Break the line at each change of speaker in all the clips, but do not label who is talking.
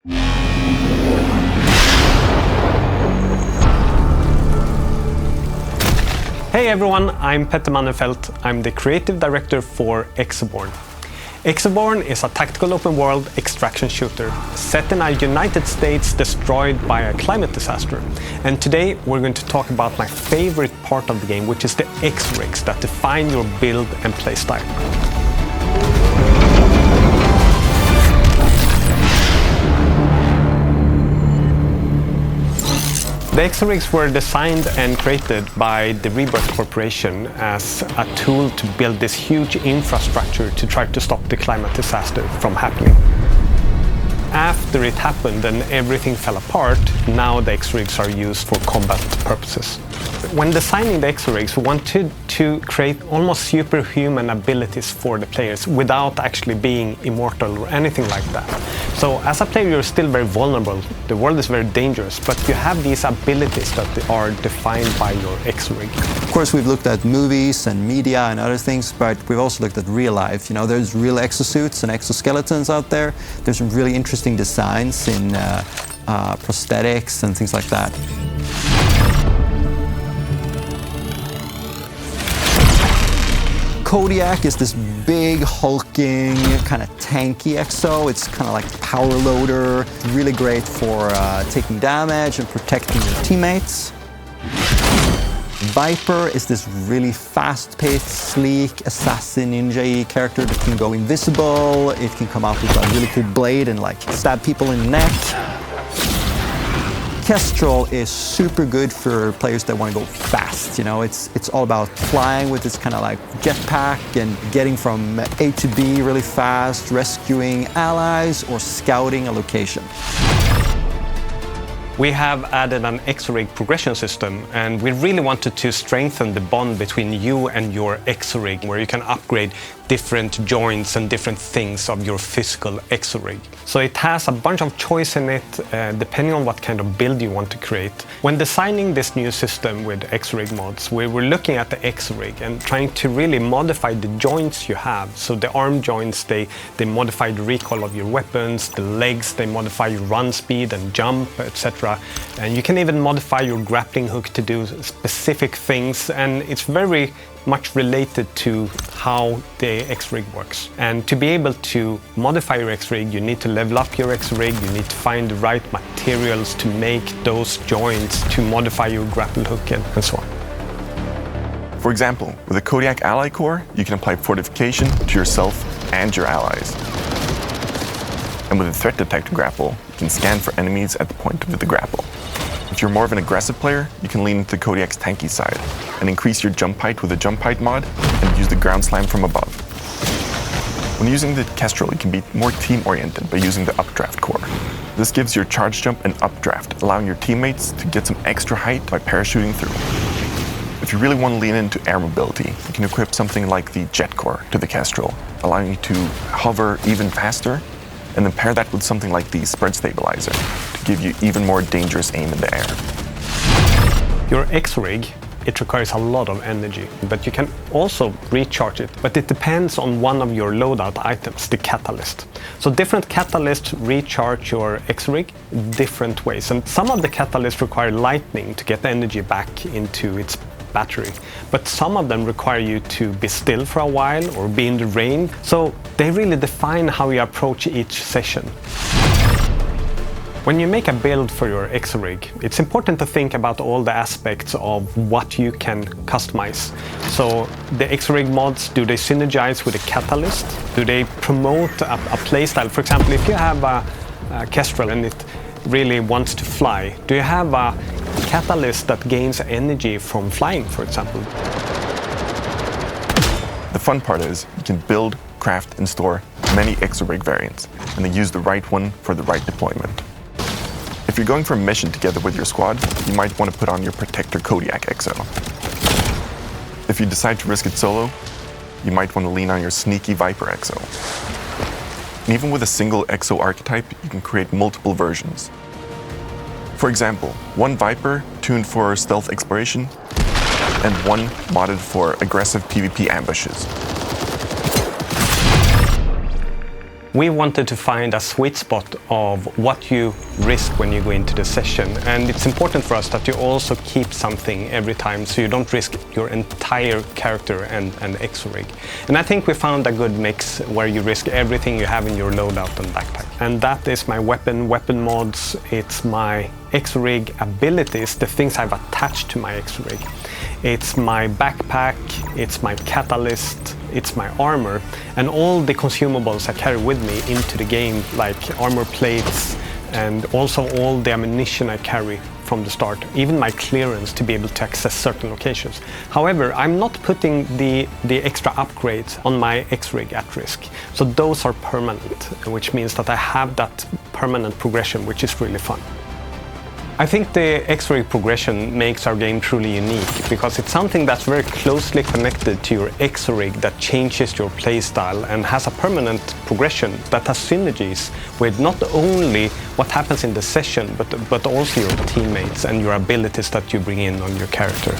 Hey everyone, I'm Petter Mannefelt. I'm the creative director for Exoborne. Exoborne is a tactical open-world extraction shooter set in a United States destroyed by a climate disaster. And today we're going to talk about my favorite part of the game, which is the exo-rigs that define your build and playstyle. The exo-rigs were designed and created by the Rebirth Corporation as a tool to build this huge infrastructure to try to stop the climate disaster from happening. After it happened and everything fell apart, now the exo-rigs are used for combat purposes. When designing the exo-rigs, we wanted to create almost superhuman abilities for the players without actually being immortal or anything like that. So as a player, you're still very vulnerable. The world is very dangerous, but you have these abilities that are defined by your exo-rig.
Of course, we've looked at movies and media and other things, but we've also looked at real life. You know, there's real exosuits and exoskeletons out there. There's some really interesting designs in prosthetics and things like that. Kodiak is this big, hulking, kind of tanky exo. It's kind of like a power loader, really great for taking damage and protecting your teammates. Viper is this really fast-paced, sleek, assassin ninja character that can go invisible. It can come out with a really cool blade and like stab people in the neck. Kestrel is super good for players that want to go fast. You know, it's all about flying with this kind of like jetpack and getting from A to B really fast, rescuing allies or scouting a location.
We have added an exo-rig progression system, and we really wanted to strengthen the bond between you and your exo-rig, where you can upgrade different joints and different things of your physical exo-rig. So it has a bunch of choice in it, depending on what kind of build you want to create. When designing this new system with exo-rig mods, we were looking at the exo-rig and trying to really modify the joints you have. So the arm joints, they modify the recoil of your weapons, the legs, they modify your run speed and jump, etc. And you can even modify your grappling hook to do specific things, and it's very much related to how the exo-rig works. And to be able to modify your exo-rig, you need to level up your exo-rig, you need to find the right materials to make those joints, to modify your grapple hook and so on.
For example, with a Kodiak Ally Core, you can apply fortification to yourself and your allies. And with a threat detector grapple, you can scan for enemies at the point of the grapple. If you're more of an aggressive player, you can lean into the Kodiak's tanky side and increase your jump height with a jump height mod and use the ground slam from above. When using the Kestrel, you can be more team-oriented by using the updraft core. This gives your charge jump an updraft, allowing your teammates to get some extra height by parachuting through. If you really want to lean into air mobility, you can equip something like the jet core to the Kestrel, allowing you to hover even faster, and then pair that with something like the spread stabilizer to give you even more dangerous aim in the air.
Your exo-rig, it requires a lot of energy, but you can also recharge it. But it depends on one of your loadout items, the catalyst. So different catalysts recharge your exo-rig different ways. And some of the catalysts require lightning to get the energy back into its battery, but some of them require you to be still for a while or be in the rain. So they really define how you approach each session. When you make a build for your exo-rig, it's important to think about all the aspects of what you can customize. So the exo-rig mods, do they synergize with a catalyst? Do they promote a playstyle? For example, if you have a Kestrel and it really wants to fly, do you have a catalyst that gains energy from flying, for example?
The fun part is you can build, craft, and store many exo-rig variants, and then use the right one for the right deployment. If you're going for a mission together with your squad, you might want to put on your Protector Kodiak exo. If you decide to risk it solo, you might want to lean on your sneaky Viper exo. And even with a single exo archetype, you can create multiple versions. For example, one Viper tuned for stealth exploration, and one modded for aggressive PvP ambushes.
We wanted to find a sweet spot of what you risk when you go into the session, and it's important for us that you also keep something every time so you don't risk your entire character and Exo-Rig. And I think we found a good mix where you risk everything you have in your loadout and backpack. And that is my weapon mods, it's my Exo-Rig abilities, the things I've attached to my Exo-Rig. It's my backpack, it's my catalyst, it's my armor, and all the consumables I carry with me into the game, like armor plates, and also all the ammunition I carry from the start, even my clearance to be able to access certain locations. However, I'm not putting the extra upgrades on my Exo-Rig at risk. So those are permanent, which means that I have that permanent progression, which is really fun. I think the Exo-Rig progression makes our game truly unique because it's something that's very closely connected to your Exo-Rig that changes your playstyle and has a permanent progression that has synergies with not only what happens in the session, but also your teammates and your abilities that you bring in on your character.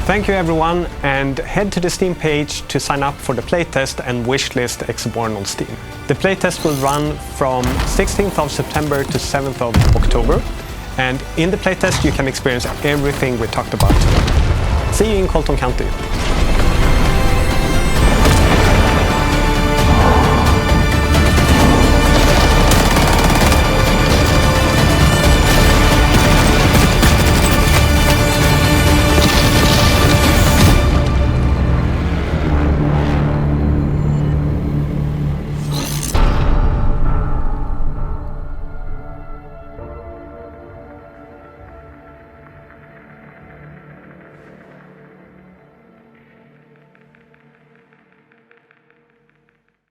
Thank you everyone, and head to the Steam page to sign up for the playtest and wishlist Exoborne on Steam. The playtest will run from 16th of September to 7th of October, and in the playtest you can experience everything we talked about today. See you in Colton County.